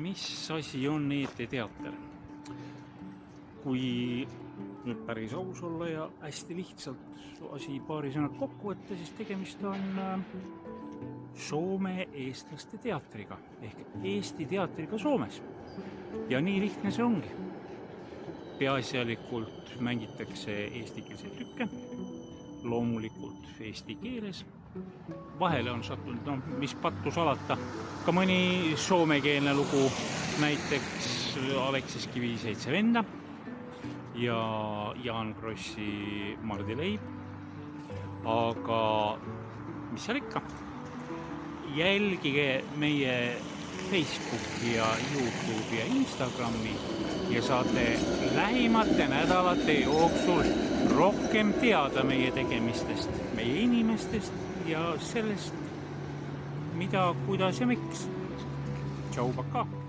Mis asi on eeteteater? Kui nüüd päris aus olla ja hästi lihtsalt asi paari sõnad kokku võtta, siis tegemist on Soome eestlaste teatriga ehk Eesti teatriga Soomes. Ja nii lihtne see ongi. Peaasjalikult mängitakse eestikeelseid tükke, loomulikult eesti keeles. Vahele on sattunud, mis pattu salata, ka mõni soomekeelne lugu, näiteks Aleksis Kivi 7 venda ja Jaan Krossi Mardi leib. Aga mis seal ikka? Jälgige meie Facebooki ja YouTube'i ja Instagrami ja saate lähimate nädalate jooksul rohkem teada meie tegemistest, meie inimestest ja sellest, mida, kuidas ja miks. Tšau, pakaa!